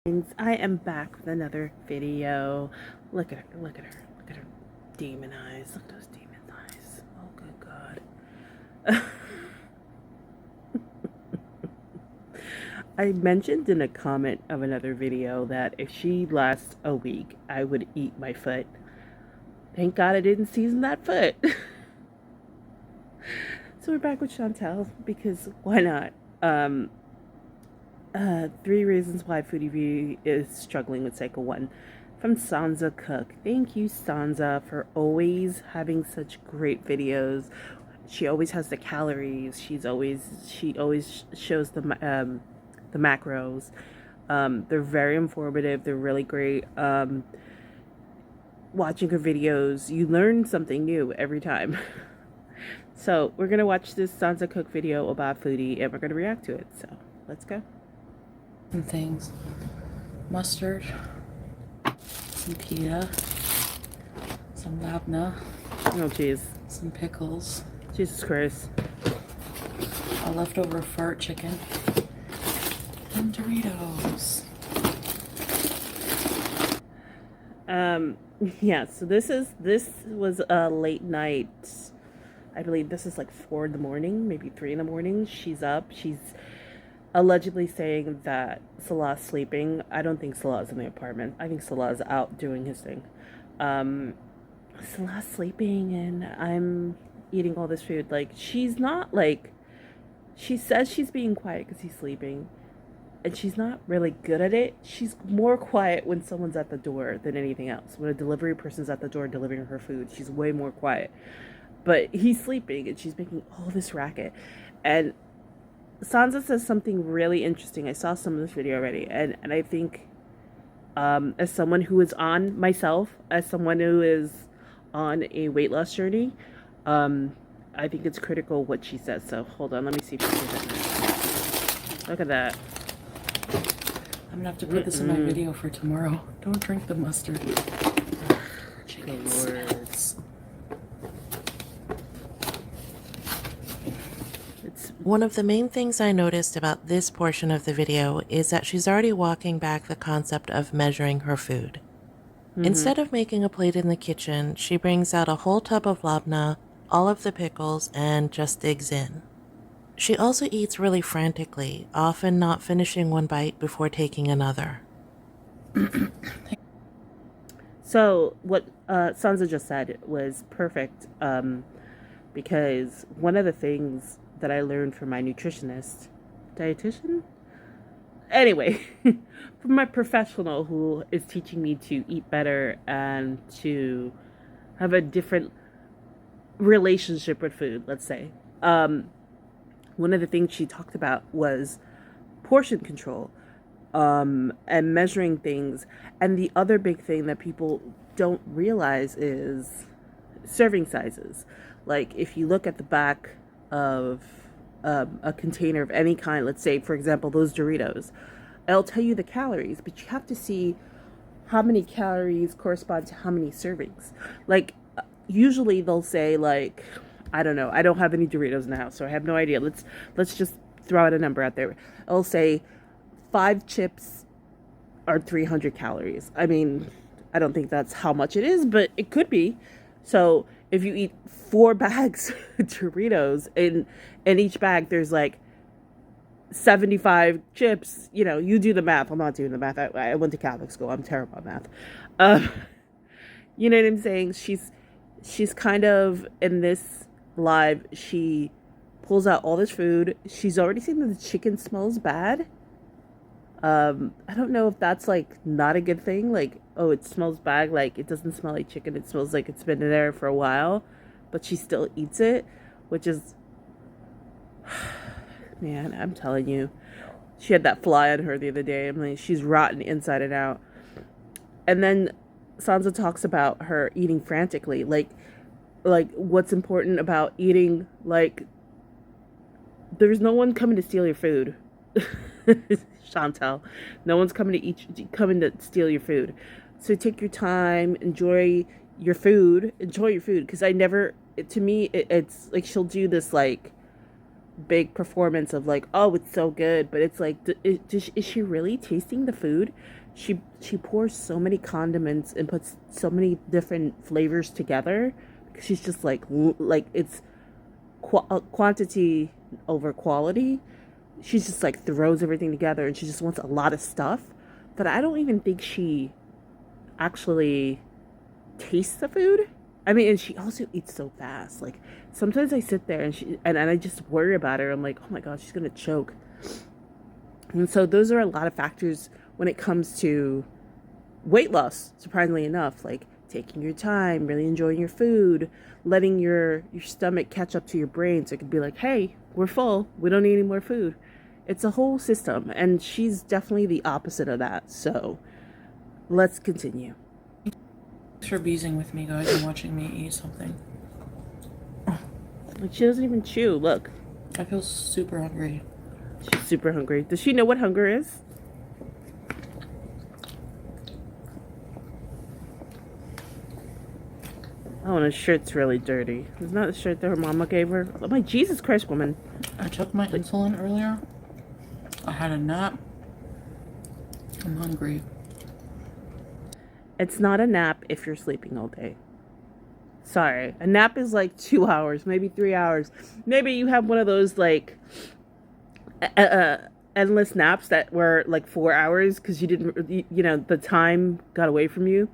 I am back with another video. Look at her, look at her, look at her demon eyes. Look at those demon eyes. Oh, good God. I mentioned in a comment of another video that if she lasts a week, I would eat my foot. Thank God I didn't season that foot. So we're back with Chantel because why not? 3 reasons why Foodie View is struggling with cycle 1 from Sansa Cook. Thank you, Sansa, for always having such great videos. She always has the calories. She always shows the macros. They're very informative. They're really great. Watching her videos, you learn something new every time. So we're gonna watch this Sansa Cook video about foodie, and we're gonna react to it. So let's go. Some things: mustard, some pita, some labna, Oh jeez, some pickles, Jesus Christ, a leftover fart chicken, and Doritos. Yeah, so this was a late night. I believe this is like 4 in the morning, maybe 3 in the morning. She's up. She's allegedly saying that Salah's sleeping. I don't think Salah's in the apartment. I think Salah's out doing his thing. Salah's sleeping and I'm eating all this food. Like, she's not like, she says she's being quiet because he's sleeping, and she's not really good at it. She's more quiet when someone's at the door than anything else. When a delivery person's at the door delivering her food, she's way more quiet. But he's sleeping and she's making all this racket. And Sansa says something really interesting. I saw some of this video already, and I think as someone who is on myself, as someone who is on a weight loss journey, I think it's critical what she says. So hold on, let me see if she says it. Look at that. I'm gonna have to put this in my video for tomorrow. Don't drink the mustard. Chicken snacks. One of the main things I noticed about this portion of the video is that she's already walking back the concept of measuring her food. Instead of making a plate in the kitchen, she brings out a whole tub of labna, all of the pickles, and just digs in. She also eats really frantically, often not finishing one bite before taking another. So what Sansa just said was perfect, because one of the things that I learned from my dietitian? Anyway, from my professional who is teaching me to eat better and to have a different relationship with food, let's say. One of the things she talked about was portion control, and measuring things. And the other big thing that people don't realize is serving sizes. Like, if you look at the back of a container of any kind, let's say, for example, those Doritos, it'll tell you the calories, but you have to see how many calories correspond to how many servings. Like, usually they'll say, like, I don't know, I don't have any Doritos in the house, so I have no idea. Let's just throw out a number out there. It'll say 5 chips are 300 calories. I mean, I don't think that's how much it is, but it could be. So if you eat 4 bags of Doritos, in each bag there's like 75 chips, you do the math. I'm not doing the math. I went to Catholic school. I'm terrible at math. You know what I'm saying? She's kind of, in this live, she pulls out all this food. She's already seen that the chicken smells bad. I don't know if that's like not a good thing. Like, oh, it smells bad. Like, it doesn't smell like chicken. It smells like it's been in there for a while, but she still eats it, which is, man, I'm telling you, she had that fly on her the other day. I'm like, she's rotten inside and out. And then Sansa talks about her eating frantically. Like what's important about eating, like, there's no one coming to steal your food. Chantel, no one's coming to steal your food. So take your time, enjoy your food, because to me, it's like she'll do this, like, big performance of like, oh, it's so good, but it's like, is she really tasting the food? She pours so many condiments and puts so many different flavors together because she's just like it's quantity over quality. She just like throws everything together and she just wants a lot of stuff that I don't even think she actually tastes the food. I mean, and she also eats so fast. Like sometimes I sit there and and I just worry about her. I'm like, oh my god, she's gonna choke. And so those are a lot of factors when it comes to weight loss. Surprisingly enough, like taking your time, really enjoying your food, letting your stomach catch up to your brain, so it could be like, hey, we're full. We don't need any more food. It's a whole system, and she's definitely the opposite of that. So let's continue. Thanks for beezing with me, guys, and watching me eat something. Like she doesn't even chew. Look, I feel super hungry. she's super hungry. Does she know what hunger is? Oh, and her shirt's really dirty. It's not the shirt that her mama gave her. Oh my Jesus Christ, woman. I took my insulin earlier. I had a nap. I'm hungry. It's not a nap if you're sleeping all day. Sorry. A nap is like 2 hours, maybe 3 hours. Maybe you have one of those like endless naps that were like 4 hours because you didn't, the time got away from you.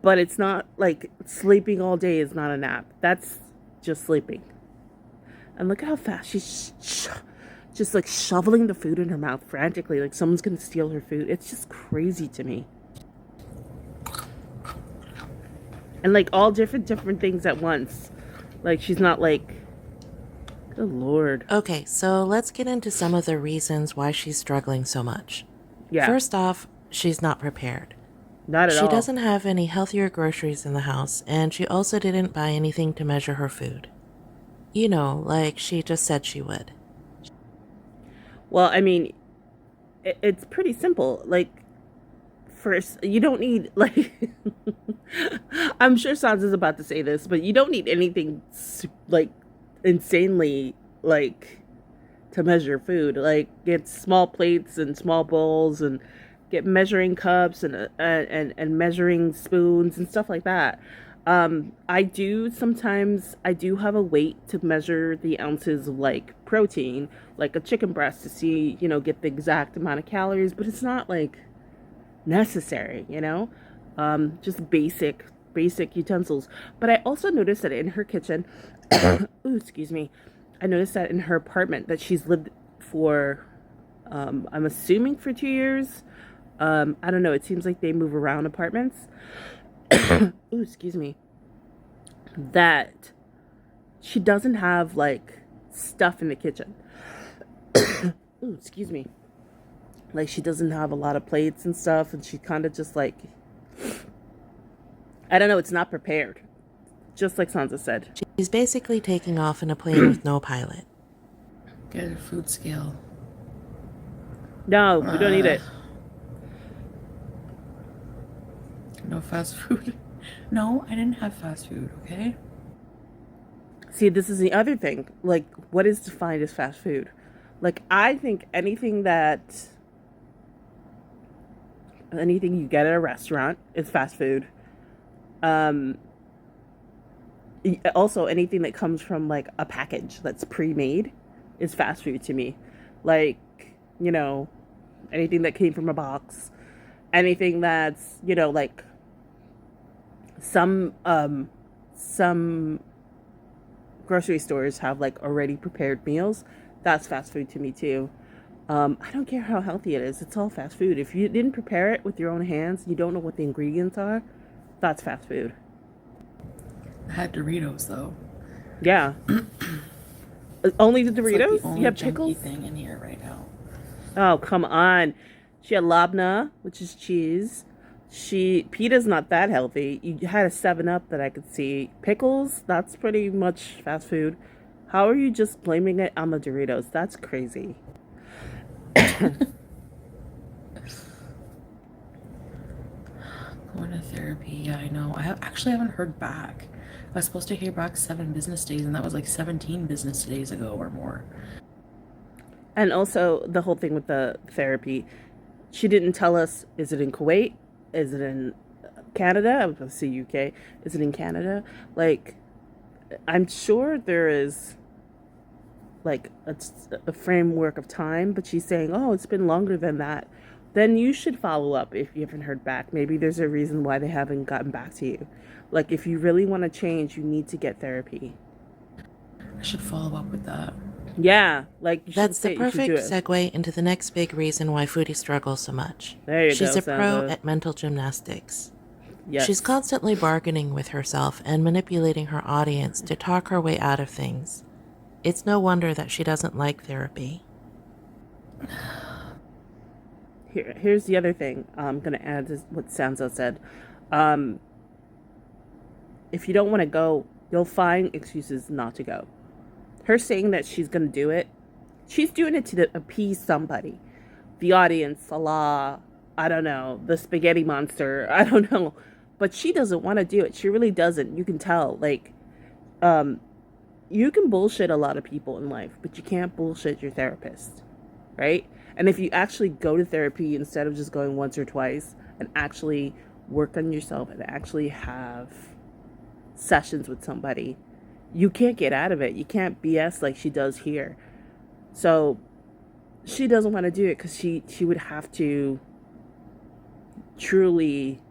But it's not like sleeping all day is not a nap. That's just sleeping. And look at how fast she's just like shoveling the food in her mouth frantically, like someone's gonna steal her food. It's just crazy to me. And like all different things at once. Like she's not like, good Lord. Okay, so let's get into some of the reasons why she's struggling so much. Yeah. First off, she's not prepared. Not at all. She doesn't have any healthier groceries in the house, and she also didn't buy anything to measure her food. You know, like she just said she would. Well, I mean, it's pretty simple. Like, first, you don't need, like, I'm sure Sansa's about to say this, but you don't need anything, like, insanely, like, to measure food. Like, get small plates and small bowls and get measuring cups and measuring spoons and stuff like that. I do have a weight to measure the ounces of like protein, like a chicken breast to see, get the exact amount of calories, but it's not like necessary, just basic utensils. But I also noticed that in her kitchen, ooh, excuse me, I noticed that in her apartment that she's lived for, I'm assuming for 2 years. I don't know. It seems like they move around apartments. Ooh, excuse me. That she doesn't have like stuff in the kitchen. Ooh, excuse me. Like she doesn't have a lot of plates and stuff, and she kind of just like, I don't know. It's not prepared. Just like Sansa said. She's basically taking off in a plane with no pilot. Get a food scale. No, we don't need it. No fast food. No, I didn't have fast food, okay? See, this is the other thing. Like, what is defined as fast food? Like, I think anything you get at a restaurant is fast food. Also, anything that comes from like a package that's pre-made is fast food to me. Like, anything that came from a box, anything that's, like some grocery stores have like already prepared meals. That's fast food to me too. I don't care how healthy it is. It's all fast food. If you didn't prepare it with your own hands, you don't know what the ingredients are, that's fast food. I had Doritos though. Yeah. Only the Doritos? It's like the only You have junky pickles? thing in here right now. Oh, come on. She had labna, which is cheese. Pita's not that healthy. You had a 7-Up that I could see. Pickles, that's pretty much fast food. How are you just blaming it on the Doritos? That's crazy. Going to therapy, yeah, I know. Actually haven't heard back. I was supposed to hear back 7 business days, and that was like 17 business days ago or more. And also the whole thing with the therapy. She didn't tell us, is it in Kuwait? Is it in Canada? I was going to say UK. Is it in Canada? Like, I'm sure there is like a framework of time, but she's saying, oh, it's been longer than that. Then you should follow up if you haven't heard back. Maybe there's a reason why they haven't gotten back to you. Like, if you really want to change, you need to get therapy. I should follow up with that. Yeah, like That's the perfect segue into the next big reason why Foodie struggles so much. There you She's go, a pro at mental gymnastics. Yes. She's constantly bargaining with herself and manipulating her audience to talk her way out of things. It's no wonder that she doesn't like therapy. Here's the other thing I'm going to add to what Sansa said. If you don't want to go, you'll find excuses not to go. Her saying that she's going to do it, she's doing it to appease somebody. The audience, Allah, I don't know, the spaghetti monster, I don't know. But she doesn't want to do it. She really doesn't. You can tell. Like, you can bullshit a lot of people in life, but you can't bullshit your therapist, right? And if you actually go to therapy instead of just going once or twice and actually work on yourself and actually have sessions with somebody, you can't get out of it. You can't BS like she does here. So she doesn't want to do it because she would have to truly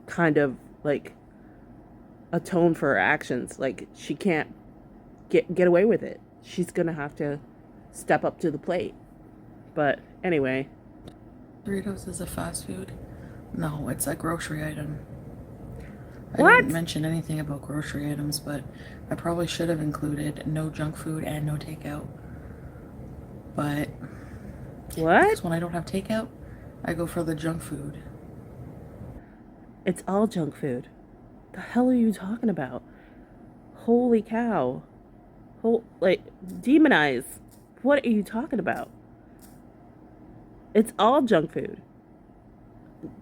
kind of like atone for her actions. Like, she can't get away with it. She's gonna have to step up to the plate. But anyway, Doritos is a fast food? No, it's a grocery item. What? I didn't mention anything about grocery items, but I probably should have included no junk food and no takeout. But what? because when I don't have takeout, I go for the junk food. It's all junk food. The hell are you talking about? Holy cow. Like, demonize. What are you talking about? It's all junk food.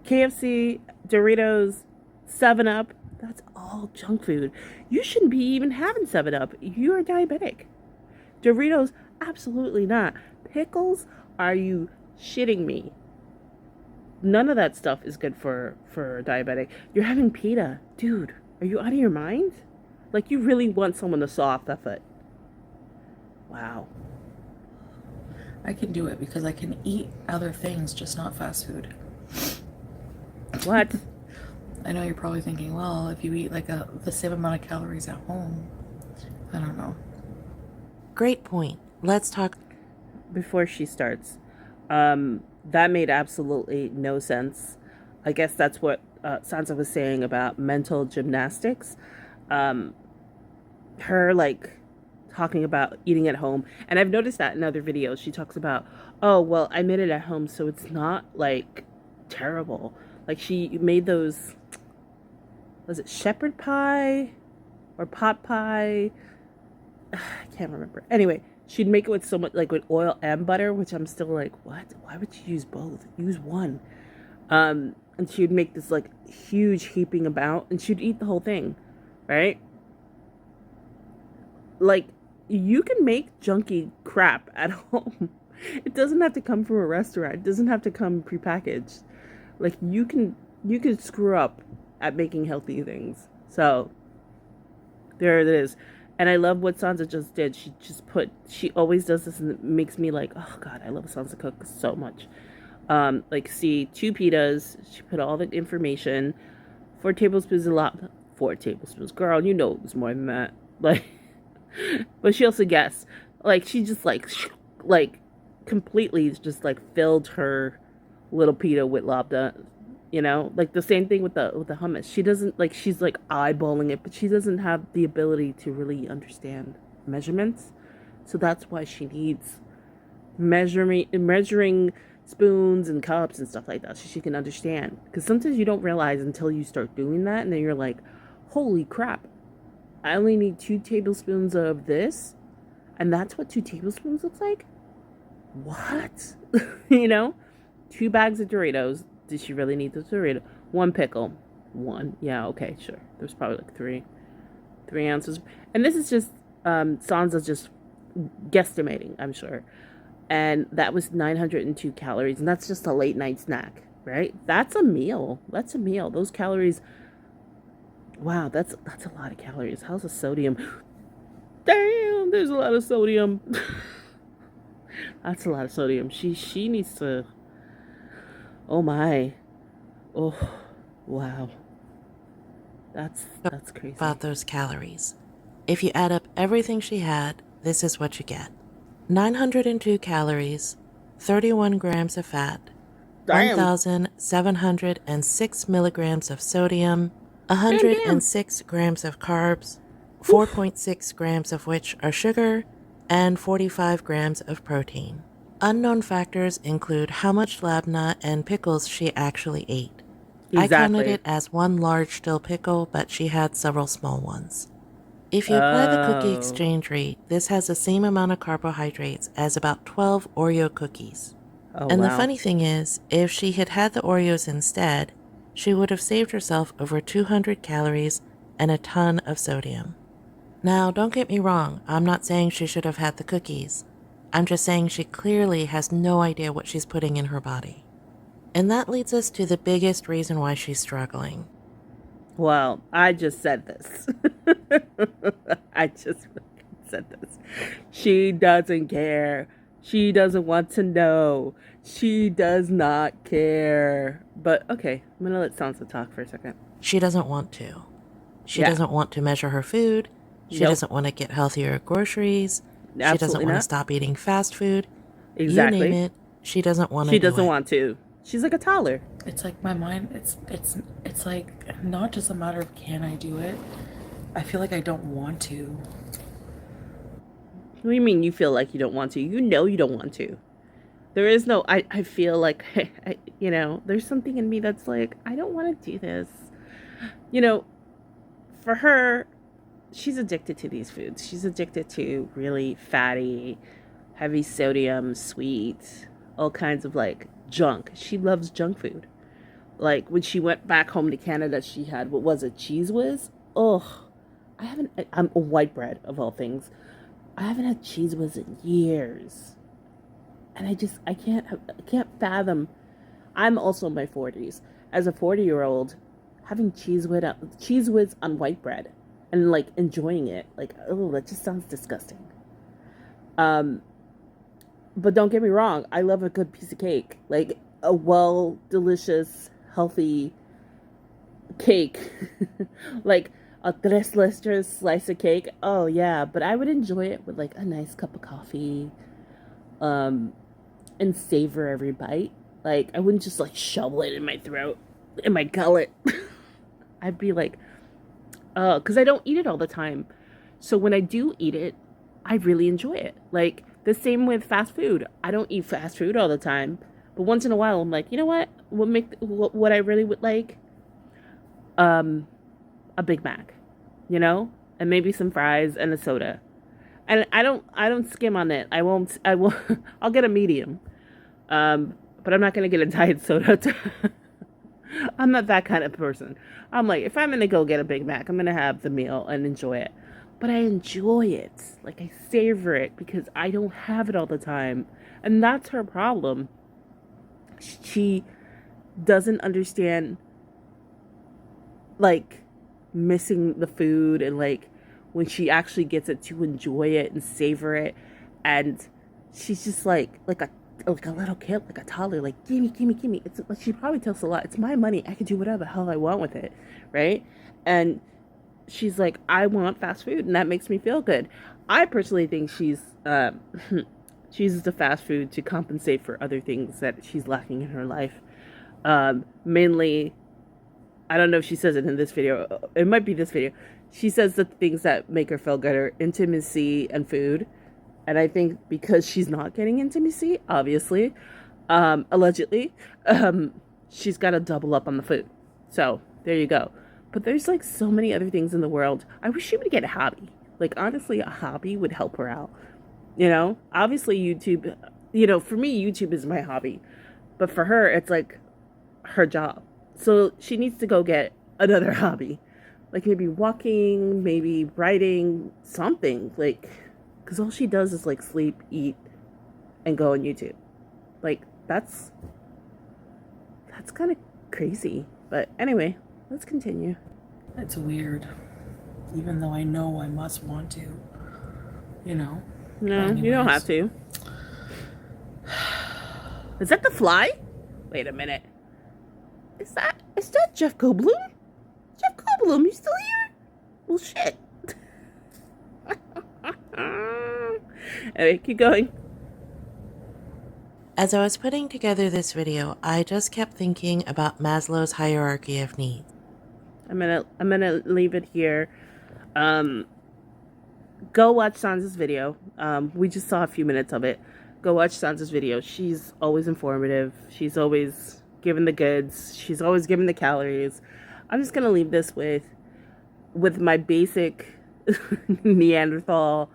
KFC, Doritos, 7-Up, that's all junk food. You shouldn't be even having 7-Up. You're diabetic. Doritos, absolutely not. Pickles, are you shitting me? None of that stuff is good for a diabetic. You're having pita. Dude, are you out of your mind? Like, you really want someone to saw off that foot. Wow. I can do it because I can eat other things, just not fast food. What? I know you're probably thinking, well, if you eat like the same amount of calories at home, I don't know. Great point. Let's talk. Before she starts, that made absolutely no sense. I guess that's what Sansa was saying about mental gymnastics. Her, like, talking about eating at home. And I've noticed that in other videos. She talks about, oh, well, I made it at home, so it's not, like, terrible. Like, she made those, was it shepherd pie or pot pie? I can't remember. Anyway, she'd make it with so much, like, with oil and butter, which I'm still like, what? Why would you use both? Use one. And she'd make this, like, huge heaping amount, and she'd eat the whole thing, right? Like, you can make junky crap at home. It doesn't have to come from a restaurant. It doesn't have to come prepackaged. Like, you can screw up at making healthy things. So there it is. And I love what Sansa just did. She always does this, and it makes me like, oh God, I love Sansa cook so much. Like, see, 2 pitas. She put all the information. 4 tablespoons a lot. 4 tablespoons, girl. You know it was more than that. Like, but she also guessed. Like, she just like completely just like filled her little pita with labda. You know, like the same thing with the hummus. She doesn't, like, she's like eyeballing it, but she doesn't have the ability to really understand measurements. So that's why she needs measuring spoons and cups and stuff like that, so she can understand. Because sometimes you don't realize until you start doing that, and then you're like, holy crap, I only need 2 tablespoons of this, and that's what 2 tablespoons looks like? What? You know? 2 bags of Doritos. Did she really need the Dorito? 1 pickle. 1. Yeah, okay, sure. There's probably like 3 ounces. And this is just Sansa just guesstimating, I'm sure. And that was 902 calories. And that's just a late night snack, right? That's a meal. That's a meal. Those calories, wow, that's a lot of calories. How's the sodium? Damn, there's a lot of sodium. That's a lot of sodium. She needs to, oh my. Oh, wow. That's crazy. About those calories. If you add up everything she had, this is what you get. 902 calories, 31 grams of fat, Damn. 1,706 milligrams of sodium, Damn. 106 grams of carbs, 4.6 grams of which are sugar, and 45 grams of protein. Unknown factors include how much labna and pickles she actually ate. I counted it as one large dill pickle, but she had several small ones. If you apply the cookie exchange rate, this has the same amount of carbohydrates as about 12 Oreo cookies. Oh, And wow. the funny thing is, if she had had the Oreos instead, she would have saved herself over 200 calories and a ton of sodium. Now, don't get me wrong, I'm not saying she should have had the cookies. I'm just saying she clearly has no idea what she's putting in her body. And that leads us to the biggest reason why she's struggling. Well, I just said this. I just said this. She doesn't care. She doesn't want to know. She does not care. But okay, I'm going to let Sansa talk for a second. She doesn't want to. She doesn't want to measure her food. She doesn't want to get healthier groceries. She doesn't want to stop eating fast food. Exactly. You name it. She doesn't want to. She doesn't want to. She's like a toddler. It's like my mind, it's like not just a matter of can I do it. I feel like I don't want to. What do you mean you feel like you don't want to? You know you don't want to. There is no, I feel like, there's something in me that's like, I don't want to do this. For her, she's addicted to these foods. She's addicted to really fatty, heavy sodium, sweet, all kinds of like junk. She loves junk food. Like when she went back home to Canada, she had, what was it, Cheese Whiz? Oh, I'm a white bread of all things. I haven't had Cheese Whiz in years. And I can't fathom. I'm also in my 40s. As a 40-year-old, having Cheese Whiz on white bread and like enjoying it, like, oh, that just sounds disgusting. But don't get me wrong, I love a good piece of cake, like a delicious, healthy cake, like a tres leches slice of cake. Oh yeah, but I would enjoy it with like a nice cup of coffee, and savor every bite. Like I wouldn't just like shovel it in my throat, in my gullet. I'd be like, because I don't eat it all the time. So when I do eat it, I really enjoy it. Like the same with fast food. I don't eat fast food all the time, but once in a while I'm like, you know what? What I really would like? A Big Mac, and maybe some fries and a soda. And I don't skim on it. I won't. I'll get a medium. But I'm not gonna get a diet soda. I'm not that kind of person. I'm like, if I'm gonna go get a Big Mac, I'm gonna have the meal and enjoy it. But I enjoy it. Like I savor it because I don't have it all the time. And that's her problem. She doesn't understand like missing the food and like when she actually gets it to enjoy it and savor it. And she's just like a little kid, like a toddler, like gimme. It's like she probably tells a lot. It's my money. I can do whatever the hell I want with it, right? And she's like, I want fast food, and that makes me feel good. I personally think she's she uses the fast food to compensate for other things that she's lacking in her life. Mainly, I don't know if she says it in this video. It might be this video. She says the things that make her feel good are intimacy and food. And I think because she's not getting intimacy, obviously, allegedly, she's got to double up on the food. So there you go. But there's like so many other things in the world. I wish she would get a hobby. Like honestly, a hobby would help her out. Obviously YouTube, for me, YouTube is my hobby. But for her, it's like her job. So she needs to go get another hobby. Like maybe walking, maybe writing, something. Like, because all she does is like sleep, eat, and go on YouTube. Like that's kind of crazy. But anyway, let's continue. It's weird. Even though I know I must want to, you know. No, you don't have to. Is that the fly? Wait a minute. Is that Jeff Goldblum? Jeff Goldblum, you still here? Well, shit. Anyway, keep going. As I was putting together this video, I just kept thinking about Maslow's hierarchy of needs. I'm gonna leave it here. Go watch Sansa's video. We just saw a few minutes of it. Go watch Sansa's video. She's always informative. She's always giving the goods. She's always giving the calories. I'm just gonna leave this with my basic Neanderthal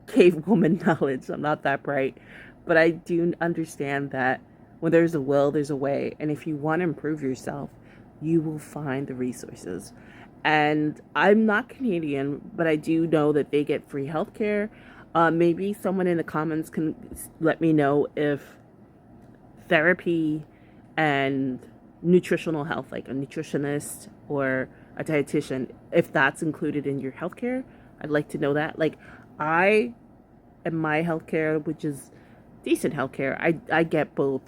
cave woman knowledge. I'm not that bright, but I do understand that when there's a will, there's a way. And if you want to improve yourself, you will find the resources. And I'm not Canadian, but I do know that they get free healthcare. Maybe someone in the comments can let me know if therapy and nutritional health, like a nutritionist or a dietitian, if that's included in your healthcare. I'd like to know that. Like, I and my healthcare, which is decent healthcare, I get both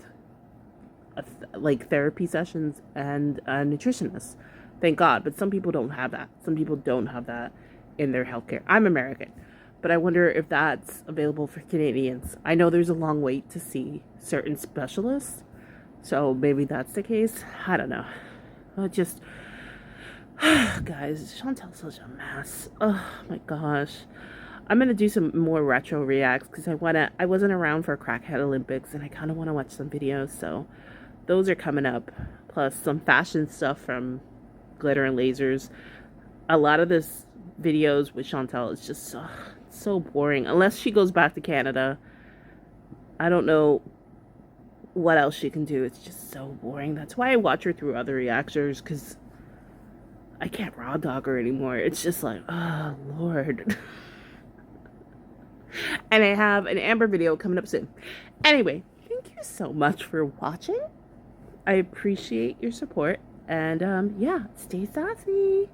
like therapy sessions and a nutritionist. Thank God. But some people don't have that. Some people don't have that in their healthcare. I'm American, but I wonder if that's available for Canadians. I know there's a long wait to see certain specialists, so maybe that's the case. I don't know. Just guys, Chantel's such a mess. Oh my gosh. I'm gonna do some more retro reacts because I wasn't around for Crackhead Olympics and I kind of want to watch some videos, so those are coming up. Plus some fashion stuff from Glitter and Lasers. A lot of this videos with Chantel is just so boring. Unless she goes back to Canada, I don't know what else she can do. It's just so boring. That's why I watch her through other reactors, because I can't raw dog her anymore. It's just like, oh Lord. And I have an Amber video coming up soon. Anyway, thank you so much for watching. I appreciate your support. And yeah, stay sassy.